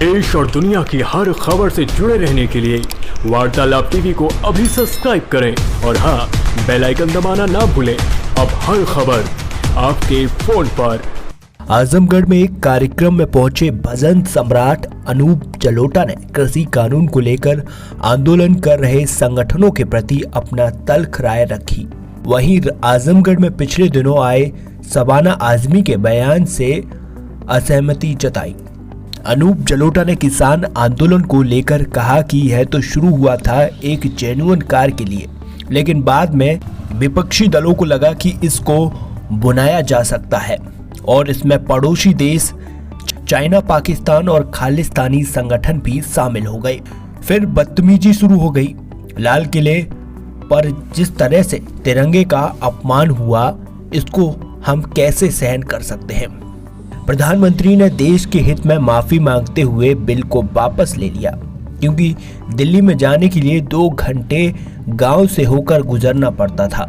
देश और दुनिया की हर खबर से जुड़े रहने के लिए वार्तालाप टीवी को अभी सब्सक्राइब करें और हाँ, बेल आइकन दबाना ना भूलें। अब हर खबर आपके फोन पर। आजमगढ़ में एक कार्यक्रम में पहुंचे भजन सम्राट अनूप जलोटा ने कृषि कानून को लेकर आंदोलन कर रहे संगठनों के प्रति अपना तल्ख राय रखी। वहीं आजमगढ़ में पिछले दिनों आए शबाना आजमी के बयान से असहमति जताई। अनूप जलोटा ने किसान आंदोलन को लेकर कहा कि यह तो शुरू हुआ था एक जेन्युइन कार्य के लिए, लेकिन बाद में विपक्षी दलों को लगा कि इसको बुनाया जा सकता है और इसमें पड़ोसी देश चाइना, पाकिस्तान और खालिस्तानी संगठन भी शामिल हो गए। फिर बदतमीजी शुरू हो गई। लाल किले पर जिस तरह से तिरंगे का अपमान हुआ, इसको हम कैसे सहन कर सकते हैं। प्रधानमंत्री ने देश के हित में माफी मांगते हुए बिल को वापस ले लिया, क्योंकि दिल्ली में जाने के लिए 2 घंटे गांव से होकर गुजरना पड़ता था।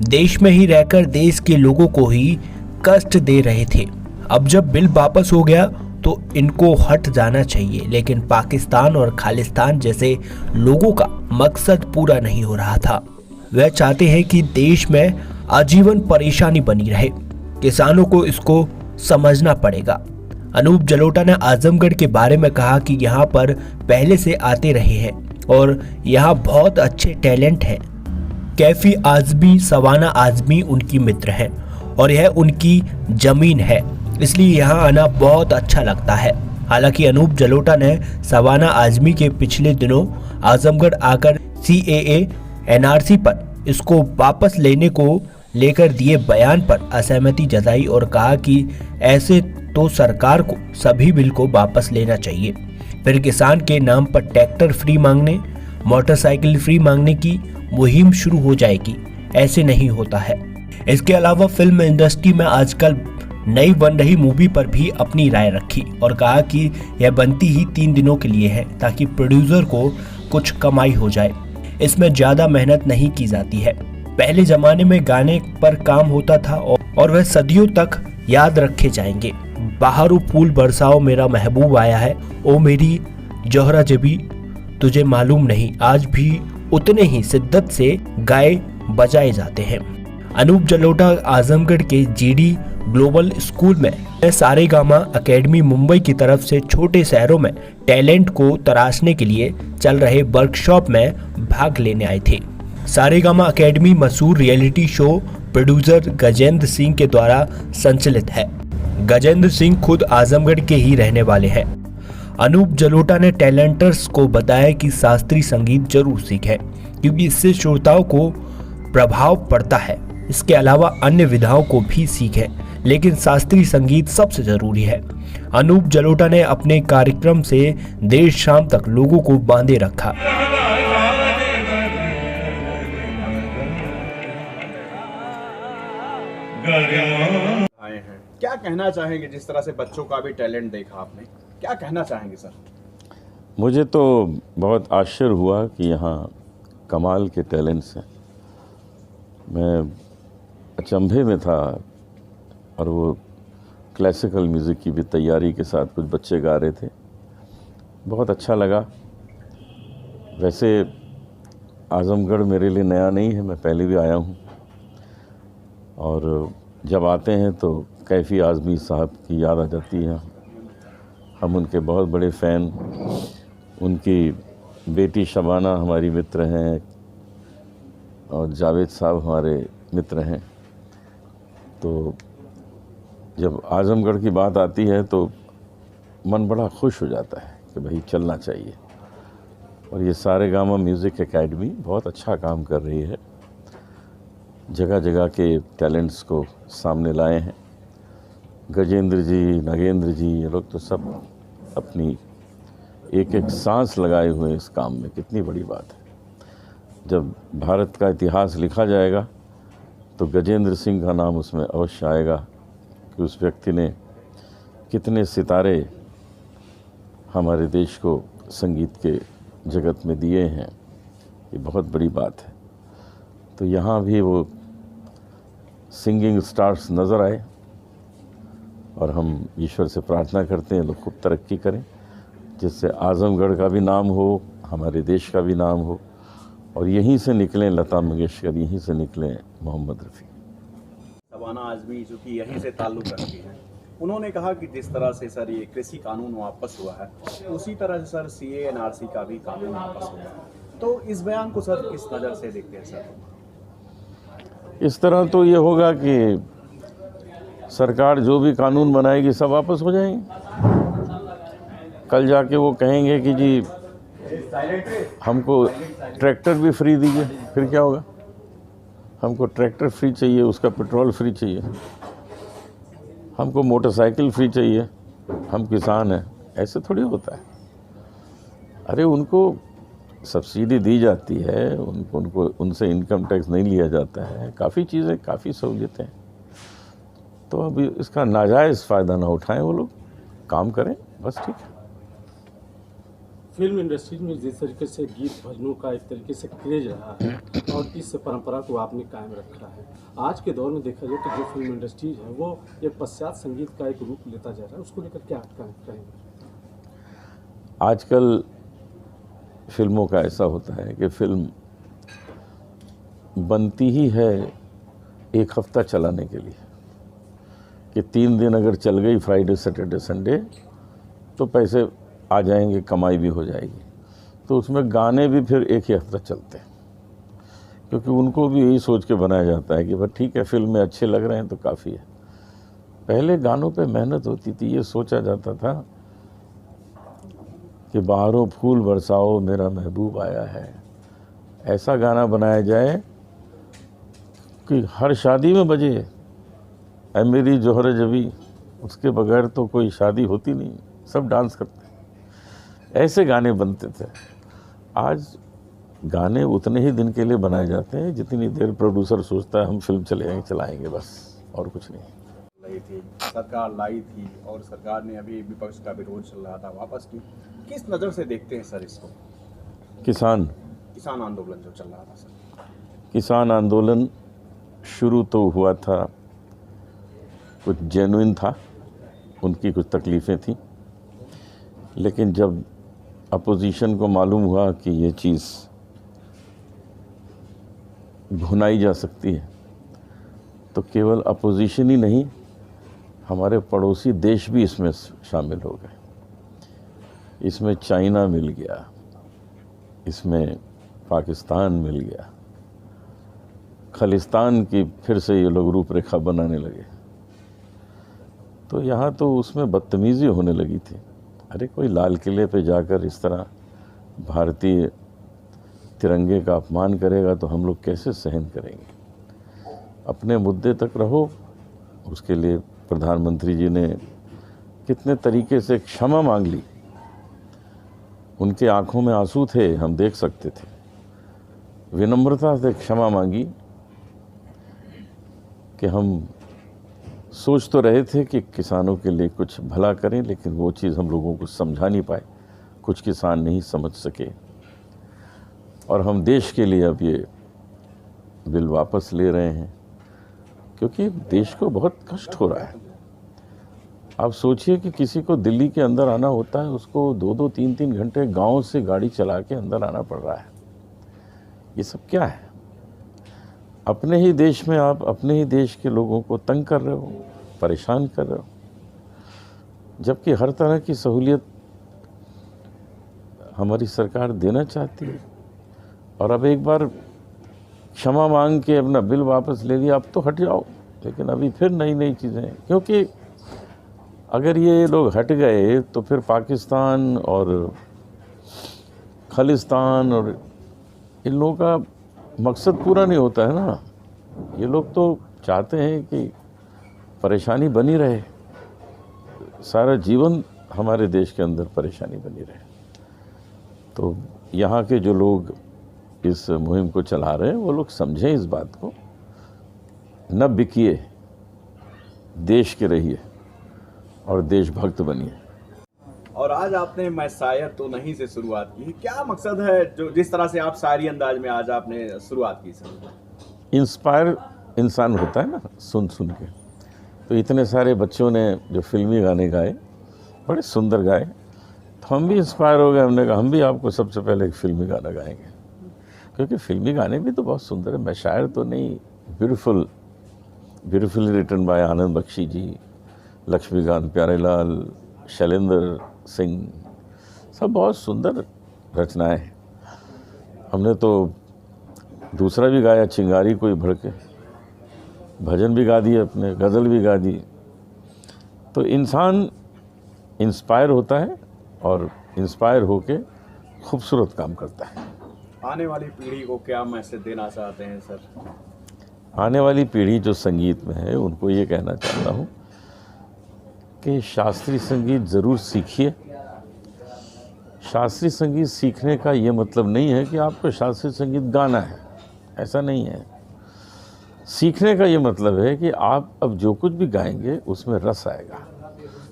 देश में ही रहकर देश के लोगों को ही कष्ट दे रहे थे। अब जब बिल वापस हो गया तो इनको हट जाना चाहिए, लेकिन पाकिस्तान और खालिस्तान जैसे लोगों का मकसद पूरा नहीं हो रहा था। वह चाहते हैं कि देश में आजीवन परेशानी बनी रहे। किसानों को इसको समझना पड़ेगा। अनूप जलोटा ने आजमगढ़ के बारे में कहा कि यहाँ पर पहले से आते रहे हैं और यहाँ बहुत अच्छे टैलेंट हैं। कैफी आजमी, शबाना आजमी उनकी मित्र हैं और यह उनकी जमीन है, इसलिए यहाँ आना बहुत अच्छा लगता है। हालांकि अनूप जलोटा ने शबाना आजमी के पिछले दिनों आजमगढ़ आकर CAA NRC पर इसको वापस लेने को लेकर दिए बयान पर असहमति जताई और कहा कि ऐसे तो सरकार को सभी बिल को वापस लेना चाहिए। फिर किसान के नाम पर ट्रैक्टर फ्री मांगने, मोटरसाइकिल फ्री मांगने की मुहिम शुरू हो जाएगी। ऐसे नहीं होता है। इसके अलावा फिल्म इंडस्ट्री में आजकल नई बन रही मूवी पर भी अपनी राय रखी और कहा कि यह बनती ही 3 दिनों के लिए है, ताकि प्रोड्यूसर को कुछ कमाई हो जाए। इसमें ज्यादा मेहनत नहीं की जाती है। पहले जमाने में गाने पर काम होता था और वह सदियों तक याद रखे जाएंगे। बाहरों फूल बरसाओ मेरा महबूब आया है, ओ मेरी जोहरा जबी तुझे मालूम नहीं, आज भी उतने ही शिद्दत से गाए बजाए जाते हैं। अनूप जलोटा आजमगढ़ के GD ग्लोबल स्कूल में सारेगामा एकेडमी मुंबई की तरफ से छोटे शहरों में टैलेंट को तराशने के लिए चल रहे वर्कशॉप में भाग लेने आए थे। सारेगामा एकेडमी मशहूर reality show producer Gajendra Singh के द्वारा संचालित है। गजेंद्र सिंह खुद आजमगढ़ के ही रहने वाले हैं। अनूप जलोटा ने टैलेंटर्स को बताया कि शास्त्रीय संगीत जरूर सीखें, क्योंकि इससे श्रोताओं को प्रभाव पड़ता है। इसके अलावा अन्य विधाओं को भी सीखें, लेकिन शास्त्रीय संगीत सबसे जरूरी है। अनूप जलोटा ने अपने कार्यक्रम से देर शाम तक लोगों को बांधे रखा। आए हैं, क्या कहना चाहेंगे? जिस तरह से बच्चों का भी टैलेंट देखा आपने, क्या कहना चाहेंगे सर? मुझे तो बहुत आश्चर्य हुआ कि यहाँ कमाल के टैलेंट्स हैं। मैं अचंभे में था और वो क्लासिकल म्यूज़िक की भी तैयारी के साथ कुछ बच्चे गा रहे थे। बहुत अच्छा लगा। वैसे आजमगढ़ मेरे लिए नया नहीं है, मैं पहले भी आया हूँ और जब आते हैं तो कैफी आज़मी साहब की याद आ जाती है। हम उनके बहुत बड़े फ़ैन, उनकी बेटी शबाना हमारी मित्र हैं और जावेद साहब हमारे मित्र हैं। तो जब आज़मगढ़ की बात आती है तो मन बड़ा खुश हो जाता है कि भाई चलना चाहिए। और ये सारेगामा म्यूज़िक एकेडमी बहुत अच्छा काम कर रही है, जगह जगह के टैलेंट्स को सामने लाए हैं। गजेंद्र जी, नगेंद्र जी, ये लोग तो सब अपनी एक एक सांस लगाए हुए हैं इस काम में। कितनी बड़ी बात है। जब भारत का इतिहास लिखा जाएगा तो गजेंद्र सिंह का नाम उसमें अवश्य आएगा कि उस व्यक्ति ने कितने सितारे हमारे देश को संगीत के जगत में दिए हैं। ये बहुत बड़ी बात है। तो यहाँ भी वो सिंगिंग स्टार्स नज़र आए और हम ईश्वर से प्रार्थना करते हैं लोग खूब तरक्की करें। जिससे आज़मगढ़ का भी नाम हो, हमारे देश का भी नाम हो, और यहीं से निकले लता मंगेशकर, यहीं से निकले मोहम्मद रफ़ी। शबाना आज़मी जो कि यहीं से ताल्लुक़ रखती हैं, उन्होंने कहा कि जिस तरह से सर ये कृषि कानून वापस हुआ है, उसी तरह से सर CAA NRC का भी कानून वापस हुआ है। तो इस बयान को सर किस नज़र से देखते हैं सर? इस तरह तो ये होगा कि सरकार जो भी कानून बनाएगी सब वापस हो जाएंगे। कल जाके वो कहेंगे कि जी हमको ट्रैक्टर भी फ्री दीजिए, फिर क्या होगा? हमको ट्रैक्टर फ्री चाहिए, उसका पेट्रोल फ्री चाहिए, हमको मोटरसाइकिल फ्री चाहिए, हम किसान हैं, ऐसे थोड़ी होता है। अरे उनको सब्सिडी दी जाती है, उनको उनसे इनकम टैक्स नहीं लिया जाता है, काफ़ी चीज़ें, काफ़ी सहूलियतें हैं। तो अब इसका नाजायज़ फ़ायदा ना उठाएं, वो लोग काम करें, बस ठीक है। फिल्म इंडस्ट्री में जिस तरीके से गीत भजनों का एक तरीके से क्रेज रहा है और इस परंपरा को आपने कायम रखा है, आज के दौर में देखा जाए तो जो फिल्म इंडस्ट्रीज है वो एक पश्चात संगीत का एक रूप लेता जा रहा है, उसको लेकर क्या कहेंगे? आजकल फिल्मों का ऐसा होता है कि फिल्म बनती ही है एक हफ्ता चलाने के लिए, कि 3 दिन अगर चल गई, फ्राइडे सैटरडे संडे, तो पैसे आ जाएंगे, कमाई भी हो जाएगी। तो उसमें गाने भी फिर एक ही हफ्ता चलते हैं, क्योंकि उनको भी यही सोच के बनाया जाता है कि भाई ठीक है, फिल्म में अच्छे लग रहे हैं तो काफ़ी है। पहले गानों पे मेहनत होती थी, ये सोचा जाता था कि बाहरों फूल बरसाओ मेरा महबूब आया है, ऐसा गाना बनाया जाए कि हर शादी में बजे, ऐ मेरी जोहर जबी, उसके बगैर तो कोई शादी होती नहीं, सब डांस करते, ऐसे गाने बनते थे। आज गाने उतने ही दिन के लिए बनाए जाते हैं जितनी देर प्रोड्यूसर सोचता है हम फिल्म चलाएंगे, बस, और कुछ नहीं। लाई थी सरकार, लाई थी, और सरकार ने अभी विपक्ष का विरोध चल रहा था, वापस की। किस नज़र से देखते हैं सर इसको? किसान आंदोलन जो चल रहा था सर, किसान आंदोलन शुरू तो हुआ था, कुछ जेन्युइन था, उनकी कुछ तकलीफ़ें थी, लेकिन जब अपोजिशन को मालूम हुआ कि ये चीज़ भुनाई जा सकती है, तो केवल अपोजिशन ही नहीं, हमारे पड़ोसी देश भी इसमें शामिल हो गए। इसमें चाइना मिल गया, इसमें पाकिस्तान मिल गया, खालिस्तान की फिर से ये लोग रूपरेखा बनाने लगे। तो यहाँ तो उसमें बदतमीज़ी होने लगी थी। अरे कोई लाल किले पे जाकर इस तरह भारतीय तिरंगे का अपमान करेगा तो हम लोग कैसे सहन करेंगे? अपने मुद्दे तक रहो। उसके लिए प्रधानमंत्री जी ने कितने तरीके से क्षमा मांग ली, उनके आंखों में आंसू थे, हम देख सकते थे, विनम्रता से क्षमा मांगी कि हम सोच तो रहे थे कि किसानों के लिए कुछ भला करें, लेकिन वो चीज़ हम लोगों को समझा नहीं पाए, कुछ किसान नहीं समझ सके, और हम देश के लिए अब ये बिल वापस ले रहे हैं, क्योंकि देश को बहुत कष्ट हो रहा है। आप सोचिए कि किसी को दिल्ली के अंदर आना होता है, उसको 2-2, 3-3 घंटे गांव से गाड़ी चला के अंदर आना पड़ रहा है। ये सब क्या है? अपने ही देश में आप अपने ही देश के लोगों को तंग कर रहे हो, परेशान कर रहे हो, जबकि हर तरह की सहूलियत हमारी सरकार देना चाहती है। और अब एक बार क्षमा मांग के अपना बिल वापस ले लिया, अब तो हट जाओ, लेकिन अभी फिर नई नई चीज़ें, क्योंकि अगर ये लोग हट गए तो फिर पाकिस्तान और खालिस्तान और इन लोगों का मकसद पूरा नहीं होता है ना। ये लोग तो चाहते हैं कि परेशानी बनी रहे, सारा जीवन हमारे देश के अंदर परेशानी बनी रहे। तो यहाँ के जो लोग इस मुहिम को चला रहे हैं, वो लोग समझें इस बात को, न बिकिए, देश के रहिए और देशभक्त बनिए। और आज आपने मैं शायर तो नहीं से शुरुआत की, क्या मकसद है जो जिस तरह से आप शायरी अंदाज में आज आपने शुरुआत की सर? इंस्पायर इंसान होता है ना सुन सुन के। तो इतने सारे बच्चों ने जो फिल्मी गाने गाए, बड़े सुंदर गाए, तो हम भी इंस्पायर हो गए। हमने कहा हम भी आपको सबसे पहले एक फिल्मी गाना गाएंगे, क्योंकि फिल्मी गाने भी तो बहुत सुंदर है। मैं शायर तो नहीं, ब्यूटीफुली रिटन बाय आनंद बख्शी जी, लक्ष्मीकांत प्यारेलाल, शैलेंद्र सिंह, सब बहुत सुंदर रचनाएं हैं। हमने तो दूसरा भी गाया, चिंगारी कोई भड़के, भजन भी गा दिए अपने, गज़ल भी गा दी। तो इंसान इंस्पायर होता है और इंस्पायर होके खूबसूरत काम करता है। आने वाली पीढ़ी को क्या मैसेज देना चाहते हैं सर? आने वाली पीढ़ी जो संगीत में है उनको ये कहना चाहता हूँ कि शास्त्रीय संगीत ज़रूर सीखिए। शास्त्रीय संगीत सीखने का ये मतलब नहीं है कि आपको शास्त्रीय संगीत गाना है, ऐसा नहीं है। सीखने का ये मतलब है कि आप अब जो कुछ भी गाएंगे उसमें रस आएगा,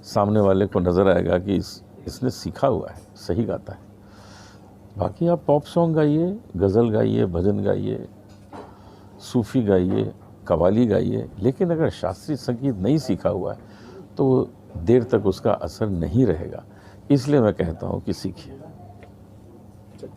सामने वाले को नज़र आएगा कि इसने सीखा हुआ है, सही गाता है। बाकी आप पॉप सॉन्ग गाइए, गज़ल गाइए, भजन गाइए, सूफ़ी गाइए, कव्वाली गाइए, लेकिन अगर शास्त्रीय संगीत नहीं सीखा हुआ है तो देर तक उसका असर नहीं रहेगा। इसलिए मैं कहता हूँ कि सीखिए। ठीक।